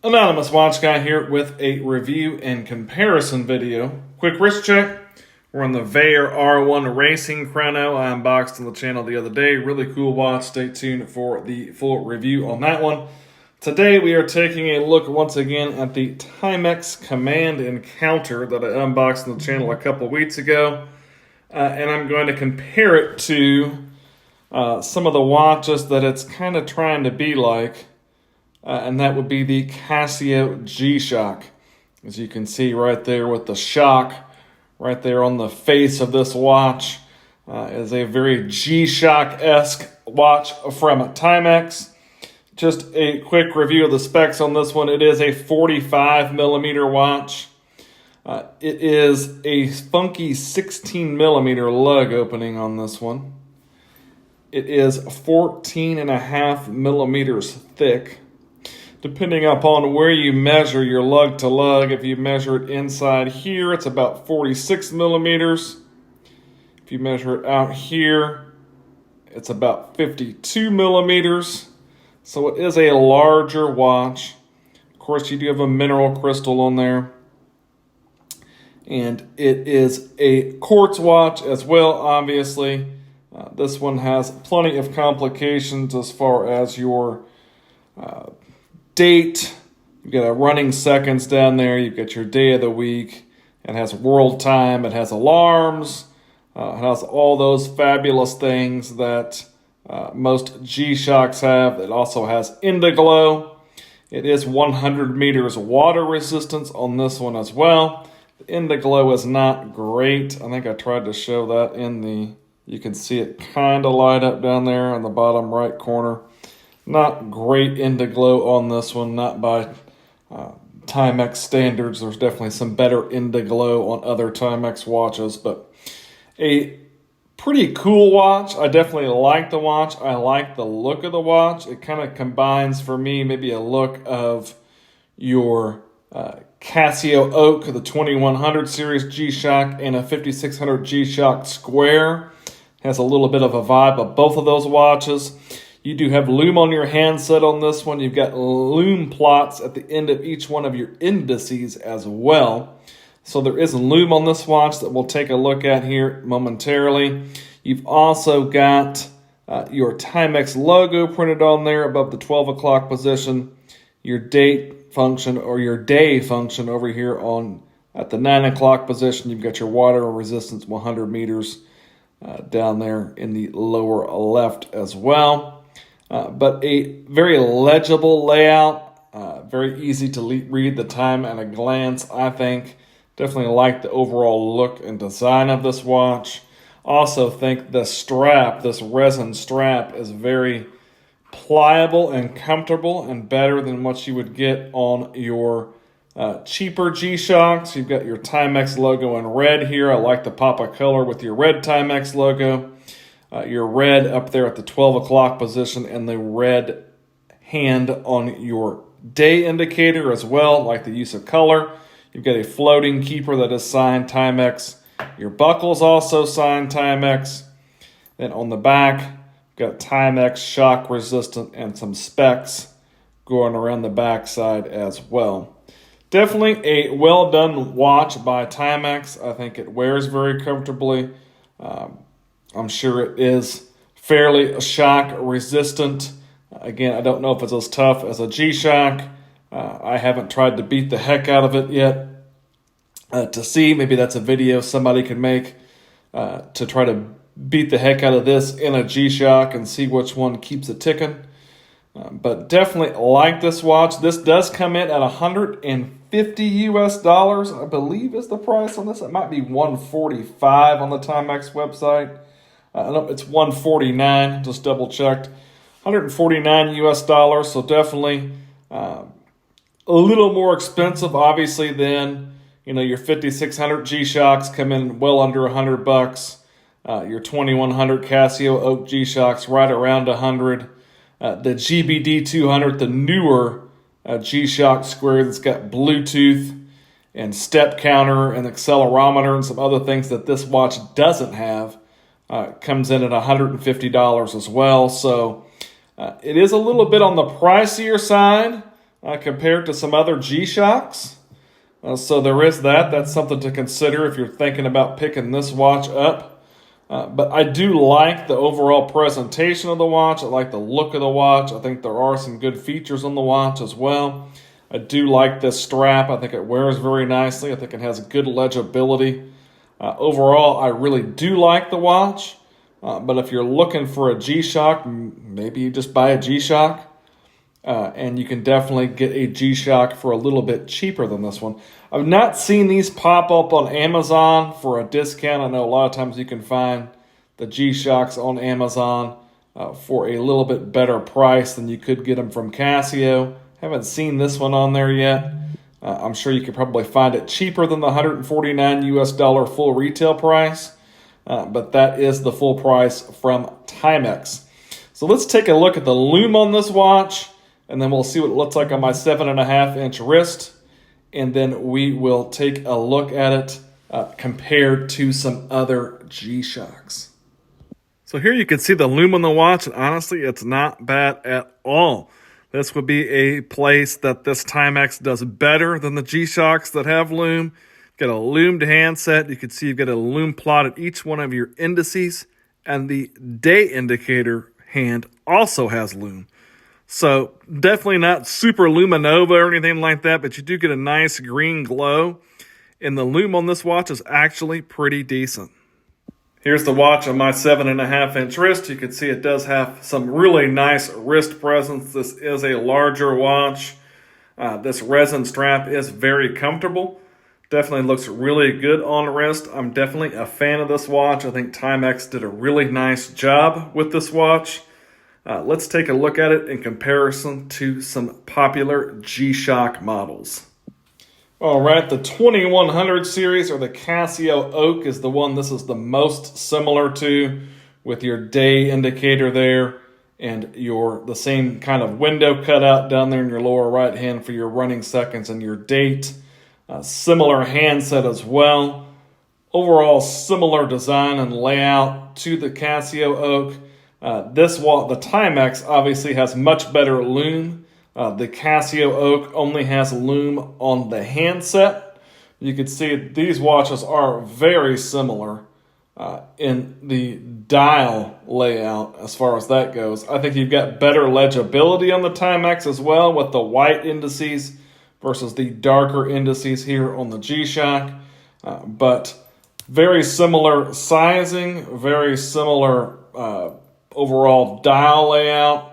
Anonymous Watch Guy here with a review and comparison video. Quick wrist check. We're on the Veyer R1 Racing Chrono. I unboxed on the channel the other day. Really cool watch. Stay tuned for the full review on that one. Today we are taking a look once again at the Timex Command Encounter that I unboxed on the channel a couple weeks ago. And I'm going to compare it to some of the watches that it's kind of trying to be like. And that would be the Casio G-Shock. As you can see right there with the shock right there on the face of this watch is a very G-Shock-esque watch from Timex. Just a quick review of the specs on this one. It is a 45 millimeter watch. It is a funky 16 millimeter lug opening on this one. It is 14.5 millimeters thick. Depending upon where you measure your lug to lug, if you measure it inside here, it's about 46 millimeters. If you measure it out here, it's about 52 millimeters. So it is a larger watch. Of course, you do have a mineral crystal on there. And it is a quartz watch as well, obviously. This one has plenty of complications as far as your date. You've got running seconds down there. You've got your day of the week. It has world time. It has alarms. It has all those fabulous things that most G-Shocks have. It also has Indiglo. It is 100 meters water resistance on this one as well. The Indiglo is not great. I think I tried to show that in the... You can see it kind of light up down there in the bottom right corner. Not great Indiglo on this one, not by Timex standards. There's definitely some better Indiglo on other Timex watches, but a pretty cool watch. I definitely like the watch. I like the look of the watch. It kind of combines for me maybe a look of your Casio Oak, the 2100 series G-Shock, and a 5600 G-Shock Square. Has a little bit of a vibe of both of those watches. You do have Loom on your handset on this one. You've got Loom plots at the end of each one of your indices as well. So there is Loom on this watch that we'll take a look at here momentarily. You've also got your Timex logo printed on there above the 12 o'clock position. Your date function or your day function over here on at the 9 o'clock position. You've got your water resistance 100 meters down there in the lower left as well. But a very legible layout, very easy to read the time at a glance, I think. Definitely like the overall look and design of this watch. Also think the strap, this resin strap, is very pliable and comfortable and better than what you would get on your cheaper G-Shocks. You've got your Timex logo in red here. I like the pop of color with your red Timex logo. Your red up there at the 12 o'clock position and the red hand on your day indicator as well, like the use of color. You've got a floating keeper that is signed Timex. Your buckle's also signed Timex. Then on the back, you've got Timex shock resistant and some specs going around the back side as well. Definitely a well done watch by Timex. I think it wears very comfortably. I'm sure it is fairly shock resistant. Again, I don't know if it's as tough as a G-Shock. I haven't tried to beat the heck out of it yet to see. Maybe that's a video somebody can make to try to beat the heck out of this in a G-Shock and see which one keeps it ticking. But definitely like this watch. This does come in at $150 US, I believe is the price on this. It might be $145 on the Timex website. No, it's $149, just double checked. $149 US, so definitely a little more expensive, obviously, than your 5600 G-Shocks come in well under $100. Your 2100 Casio Oak G-Shocks right around $100. The GBD 200, the newer G-Shock Square that's got Bluetooth and step counter and accelerometer and some other things that this watch doesn't have. Comes in at $150 as well. So it is a little bit on the pricier side. compared to some other G-Shocks. So there is that. That's something to consider if you're thinking about picking this watch up. But I do like the overall presentation of the watch. I like the look of the watch. I think there are some good features on the watch as well. I do like this strap. I think it wears very nicely. I think it has good legibility. Overall, I really do like the watch. But if you're looking for a G-Shock, maybe you just buy a G-Shock. And you can definitely get a G-Shock for a little bit cheaper than this one. I've not seen these pop up on Amazon for a discount. I know a lot of times you can find the G-Shocks on Amazon for a little bit better price than you could get them from Casio. Haven't seen this one on there yet. I'm sure you could probably find it cheaper than the $149 US full retail price. But that is the full price from Timex. So let's take a look at the Loom on this watch, and then we'll see what it looks like on my 7.5-inch wrist. And then we will take a look at it compared to some other G-Shocks. So here you can see the Loom on the watch, and honestly, it's not bad at all. This would be a place that this Timex does better than the G-Shocks that have Loom. Got a loomed handset. You can see you've got a Loom plot at each one of your indices, and the day indicator hand also has Loom. So definitely not super luminova or anything like that, but you do get a nice green glow. And the Loom on this watch is actually pretty decent. Here's the watch on my 7.5-inch wrist. You can see it does have some really nice wrist presence. This is a larger watch. This resin strap is very comfortable. Definitely looks really good on wrist. I'm definitely a fan of this watch. I think Timex did a really nice job with this watch. Let's take a look at it in comparison to some popular G-Shock models. All right, the 2100 series, or the Casio Oak, is the one this is the most similar to, with your day indicator there and the same kind of window cutout down there in your lower right hand for your running seconds and your date. Similar handset as well. Overall, similar design and layout to the Casio Oak. The Timex obviously has much better Loom. The Casio Oak only has Loom on the handset. You can see these watches are very similar in the dial layout as far as that goes. I think you've got better legibility on the Timex as well with the white indices versus the darker indices here on the G-Shock. But very similar sizing, very similar overall dial layout.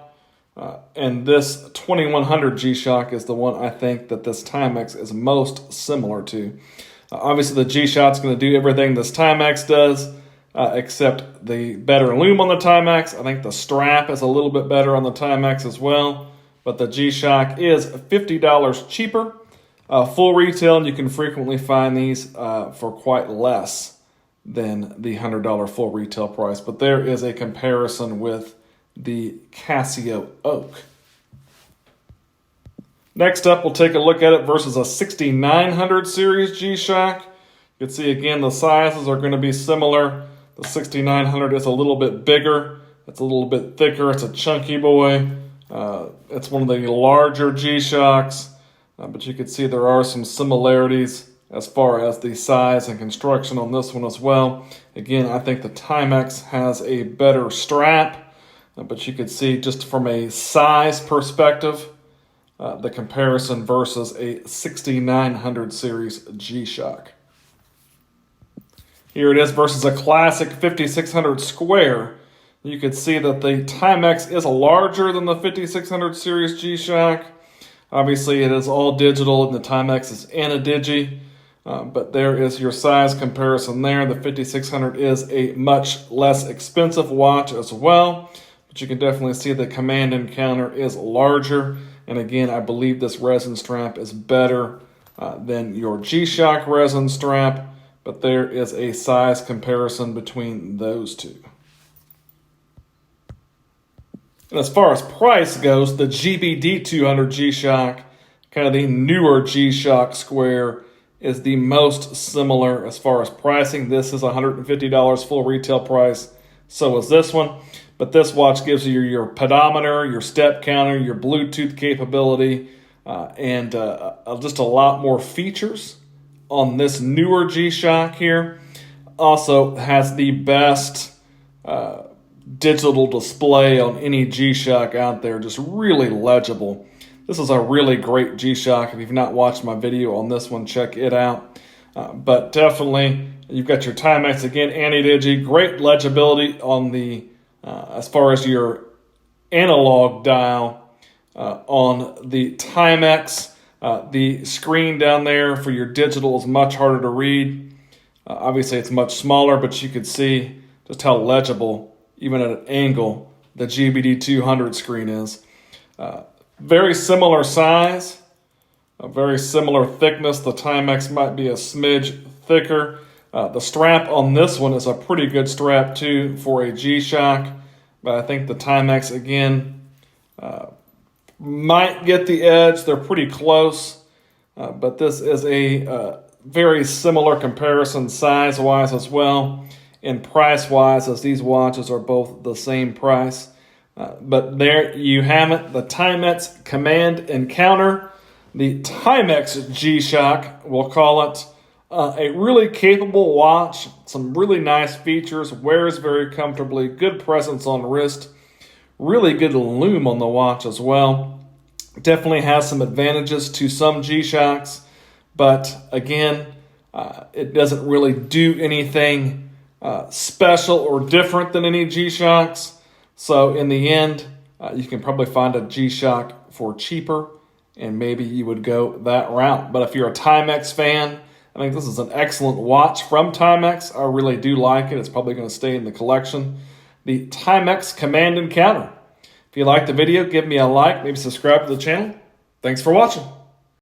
And this 2100 G-Shock is the one I think that this Timex is most similar to. Obviously, the G-Shock's going to do everything this Timex does, except the better Loom on the Timex. I think the strap is a little bit better on the Timex as well. But the G-Shock is $50 cheaper. Full retail, and you can frequently find these for quite less than the $100 full retail price. But there is a comparison with the Casio Oak. Next up, we'll take a look at it versus a 6900 series G-Shock. You can see again the sizes are going to be similar. The 6900 is a little bit bigger. It's a little bit thicker. It's a chunky boy. It's one of the larger G-Shocks, but you can see there are some similarities as far as the size and construction on this one as well. Again, I think the Timex has a better strap, but you can see just from a size perspective, the comparison versus a 6900 series G-Shock. Here it is versus a classic 5600 square. You can see that the Timex is larger than the 5600 series G-Shock. Obviously, it is all digital, and the Timex is anti-digi. But there is your size comparison there. The 5600 is a much less expensive watch as well. But you can definitely see the Command Encounter is larger. And again, I believe this resin strap is better than your G-Shock resin strap. But there is a size comparison between those two. And as far as price goes, the GBD 200 G-Shock, kind of the newer G-Shock square, is the most similar as far as pricing. This is $150 full retail price. So is this one. But this watch gives you your pedometer, your step counter, your Bluetooth capability. and just a lot more features on this newer G-Shock here. Also has the best digital display on any G-Shock out there, just really legible. This is a really great G-Shock. If you've not watched my video on this one, check it out. But definitely, you've got your Timex again, anti-digi, great legibility on the as far as your analog dial on the Timex. The screen down there for your digital is much harder to read. Obviously, it's much smaller, but you could see just how legible, even at an angle, the GBD 200 screen is. Very similar size, a very similar thickness. The Timex might be a smidge thicker. The strap on this one is a pretty good strap too for a G-Shock, but I think the Timex again might get the edge. They're pretty close, but this is a very similar comparison size-wise as well, and price-wise, as these watches are both the same price. But there you have it, the Timex Command Encounter, the Timex G-Shock, we'll call it. A really capable watch, some really nice features, wears very comfortably, good presence on wrist, really good loom on the watch as well. Definitely has some advantages to some G-Shocks, but again, it doesn't really do anything special or different than any G-Shocks. So in the end, you can probably find a G-Shock for cheaper, and maybe you would go that route. But if you're a Timex fan, I think this is an excellent watch from Timex. I really do like it. It's probably going to stay in the collection. The Timex Command Encounter. If you liked the video, give me a like, maybe subscribe to the channel. Thanks for watching.